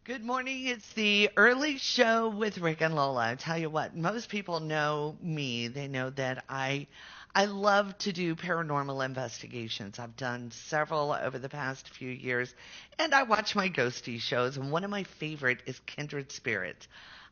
Good morning. It's the early show with Rick and Lola. I tell you what, most people know me. They know that I love to do paranormal investigations. I've done several over the past few years, and I watch my ghosty shows, and one of my favorite is Kindred Spirits.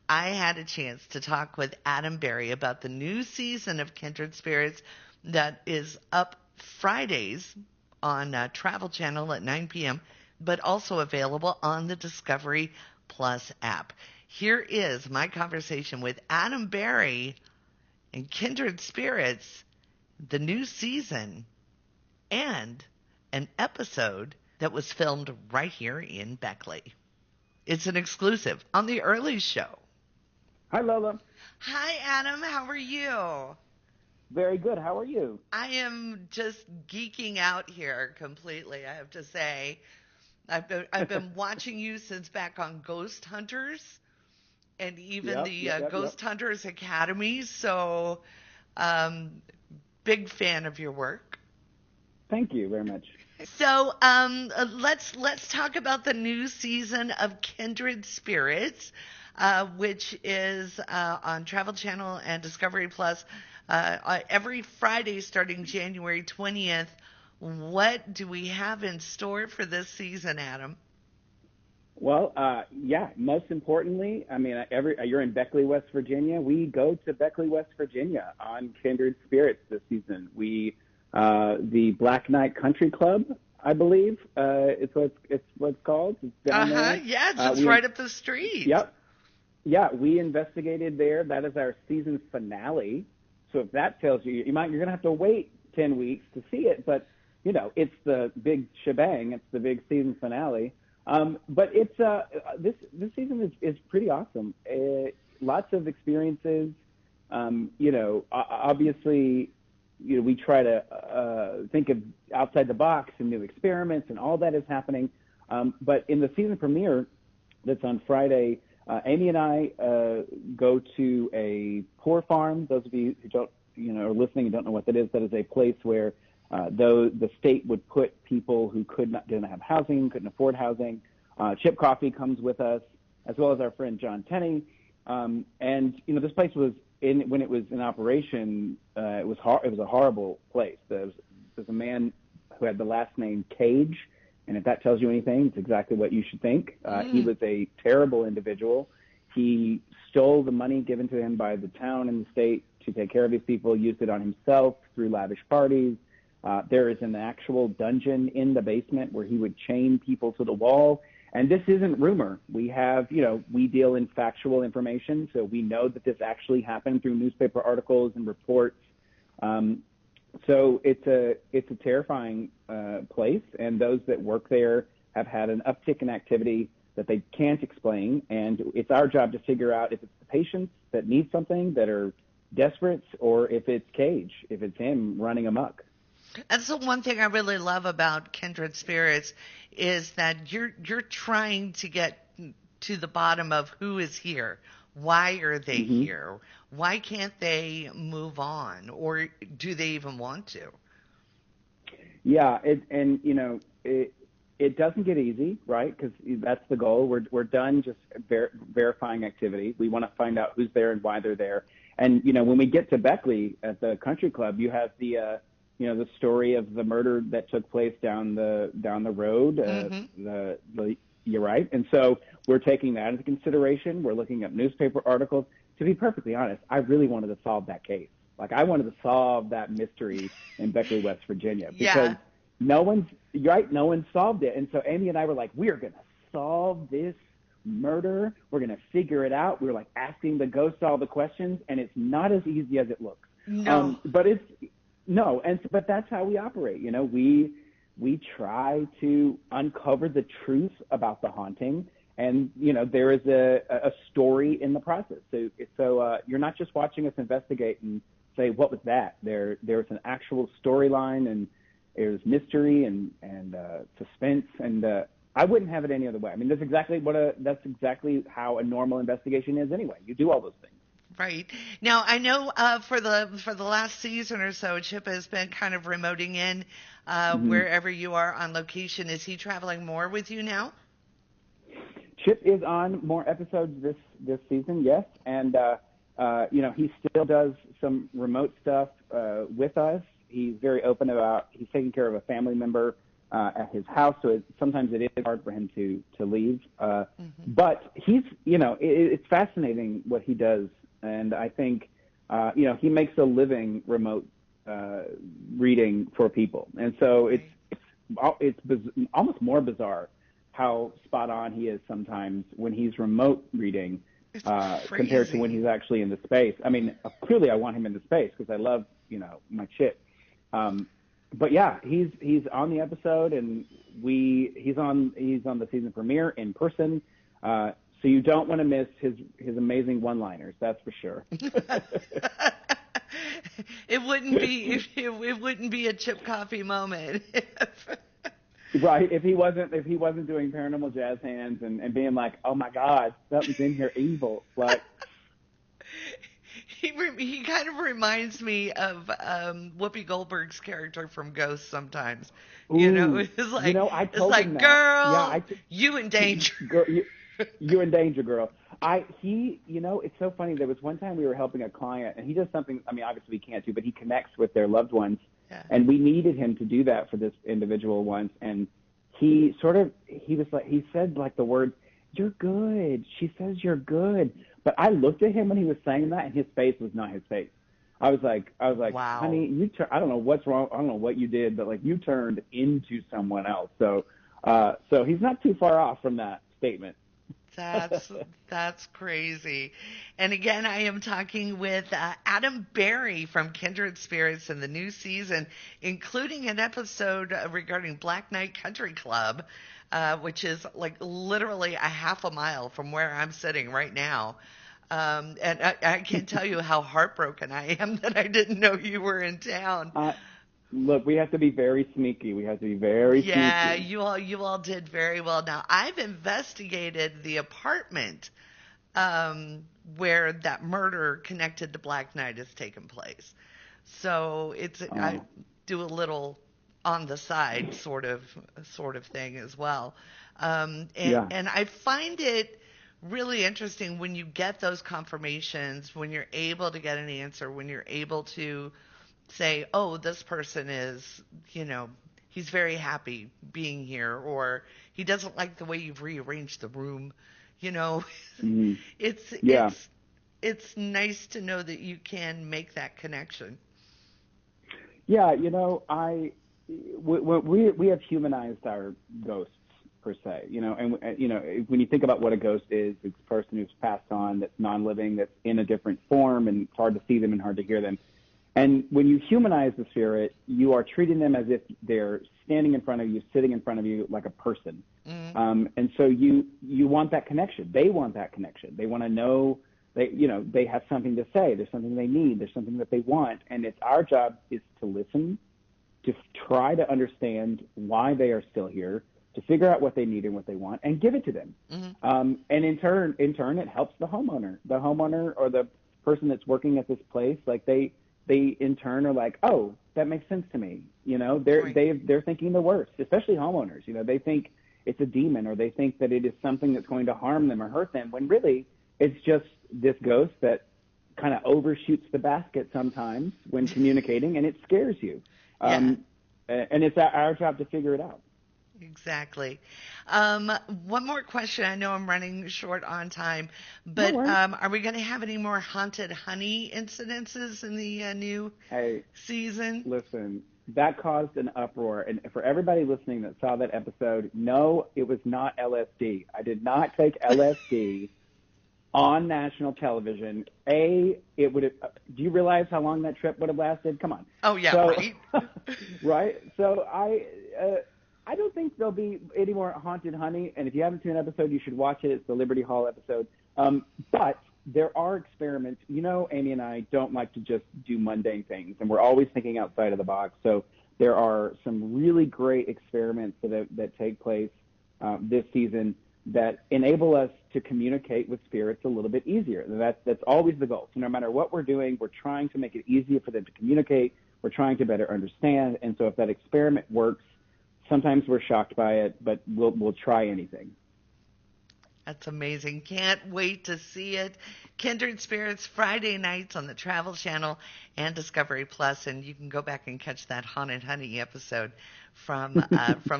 I had a chance to talk with Adam Berry about the new season of Kindred Spirits that is up Fridays on Travel Channel at 9 p.m., but also available on the Discovery Plus app. Here is my conversation with Adam Berry and Kindred Spirits, the new season, and an episode that was filmed right here in Beckley. It's an exclusive on the early show. Hi, Lola. Hi, Adam. How are you? Very good. How are you? I am just geeking out here completely, I have to say. I've been watching you since back on Ghost Hunters and even the Ghost Hunters Academy. So, big fan of your work. Thank you very much. So, let's talk about the new season of Kindred Spirits, which is on Travel Channel and Discovery Plus every Friday starting January 20th. What do we have in store for this season, Adam? Well, most importantly, I mean, you're in Beckley, West Virginia. We go to Beckley, West Virginia on Kindred Spirits this season. The Black Knight Country Club, I believe, it's what it's called. It's down there. Yeah, just right up the street. Yep. Yeah, we investigated there. That is our season finale. So if that tells you, you're going to have to wait 10 weeks to see it, but you know, it's the big shebang. It's the big season finale. But it's this season is pretty awesome. Lots of experiences. Obviously, we try to think of outside the box and new experiments, and all that is happening. But in the season premiere, that's on Friday, Amy and I go to a poor farm. Those of you who don't, are listening and don't know what that is a place where though the state would put people who didn't have housing, couldn't afford housing. Chip Coffee comes with us, as well as our friend John Tenney. And this place was when it was in operation. It was a horrible place. There's a man who had the last name Cage, and if that tells you anything, it's exactly what you should think. He was a terrible individual. He stole the money given to him by the town and the state to take care of these people, used it on himself through lavish parties. There is an actual dungeon in the basement where he would chain people to the wall. And this isn't rumor. We have, we deal in factual information, so we know that this actually happened through newspaper articles and reports. So it's a terrifying place, and those that work there have had an uptick in activity that they can't explain. And it's our job to figure out if it's the patients that need something, that are desperate, or if it's Cage, if it's him running amok. That's the one thing I really love about Kindred Spirits is that you're trying to get to the bottom of who is here. Why are they here? Why can't they move on? Or do they even want to? Yeah, it doesn't get easy, right? Because that's the goal. We're done just verifying activity. We want to find out who's there and why they're there. And, when we get to Beckley at the country club, you have the story of the murder that took place down the road. You're right. And so we're taking that into consideration. We're looking at newspaper articles. To be perfectly honest, I really wanted to solve that case. Like, I wanted to solve that mystery in Beckley, West Virginia, because no one solved it. And so Amy and I were like, we are going to solve this murder. We're going to figure it out. We were like asking the ghosts all the questions, and it's not as easy as it looks. No. But that's how we operate. We try to uncover the truth about the haunting, and there is a story in the process. So you're not just watching us investigate and say, what was that? There's an actual storyline, and there's mystery and suspense, and I wouldn't have it any other way. I mean, that's exactly how a normal investigation is anyway. You do all those things. Right. Now, I know for the last season or so, Chip has been kind of remoting in wherever you are on location. Is he traveling more with you now? Chip is on more episodes this season, yes, and he still does some remote stuff with us. He's very open about he's taking care of a family member at his house, so sometimes it is hard for him to leave. But he's it's fascinating what he does, and I think he makes a living remote reading for people, and so it's almost more bizarre how spot on he is sometimes when he's remote reading compared to when he's actually in the space. I mean, clearly I want him in the space because I love, my Chip. But yeah, he's on the episode, and he's on the season premiere in person. So you don't want to miss his amazing one-liners, that's for sure. It wouldn't be a Chip Coffee moment. Right, if he wasn't doing paranormal jazz hands and being like, oh my God, something's in here evil, like. He kind of reminds me of Whoopi Goldberg's character from Ghost sometimes. Ooh, It's like I told him that. Girl, you in danger. Girl, you in danger, girl. It's so funny. There was one time we were helping a client, and he does something. I mean, obviously we can't do, but he connects with their loved ones. Yeah. And we needed him to do that for this individual once. And he said like the word, "You're good." She says you're good. But I looked at him when he was saying that, and his face was not his face. I was like, wow. Honey, I don't know what's wrong. I don't know what you did, but like you turned into someone else. So he's not too far off from that statement. That's crazy. And again, I am talking with Adam Berry from Kindred Spirits in the new season, including an episode regarding Black Knight Country Club, which is like literally a half a mile from where I'm sitting right now. And I can't tell you how heartbroken I am that I didn't know you were in town. Look, we have to be very sneaky. Yeah, you all did very well. Now, I've investigated the apartment where that murder connected to Black Knight has taken place. So I do a little on the side sort of thing as well. And I find it really interesting when you get those confirmations, when you're able to get an answer, when you're able to say, oh, this person is, he's very happy being here, or he doesn't like the way you've rearranged the room. Mm-hmm. It's nice to know that you can make that connection. Yeah, we have humanized our ghosts per se, and when you think about what a ghost is, it's a person who's passed on, that's non-living, that's in a different form, and it's hard to see them and hard to hear them. And when you humanize the spirit, you are treating them as if they're standing in front of you, sitting in front of you like a person. Mm-hmm. And so you want that connection. They want that connection. They want to know they have something to say. There's something they need. There's something that they want. And it's our job is to listen, to try to understand why they are still here, to figure out what they need and what they want, and give it to them. Mm-hmm. And in turn, it helps the homeowner or the person that's working at this place. Like they in turn are like, oh, that makes sense to me. They're thinking the worst, especially homeowners. They think it's a demon, or they think that it is something that's going to harm them or hurt them, when really it's just this ghost that kind of overshoots the basket sometimes when communicating, and it scares you. And it's our job to figure it out. Exactly. One more question. I know I'm running short on time, but are we going to have any more haunted honey incidences in the new season? Listen, that caused an uproar. And for everybody listening that saw that episode, no, it was not LSD. I did not take LSD on national television. Do you realize how long that trip would have lasted? Come on. Oh, yeah, right. Right? So I don't think there'll be any more haunted honey, and if you haven't seen an episode, you should watch it. It's the Liberty Hall episode. But there are experiments. Amy and I don't like to just do mundane things, and we're always thinking outside of the box. So there are some really great experiments that take place this season that enable us to communicate with spirits a little bit easier. That's always the goal. So no matter what we're doing, we're trying to make it easier for them to communicate. We're trying to better understand. And so if that experiment works, sometimes we're shocked by it, but we'll try anything. That's amazing. Can't wait to see it. Kindred Spirits Friday nights on the Travel Channel and Discovery Plus, and you can go back and catch that Haunted Honey episode from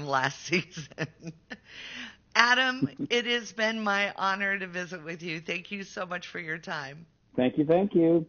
last season. Adam, it has been my honor to visit with you. Thank you so much for your time. Thank you.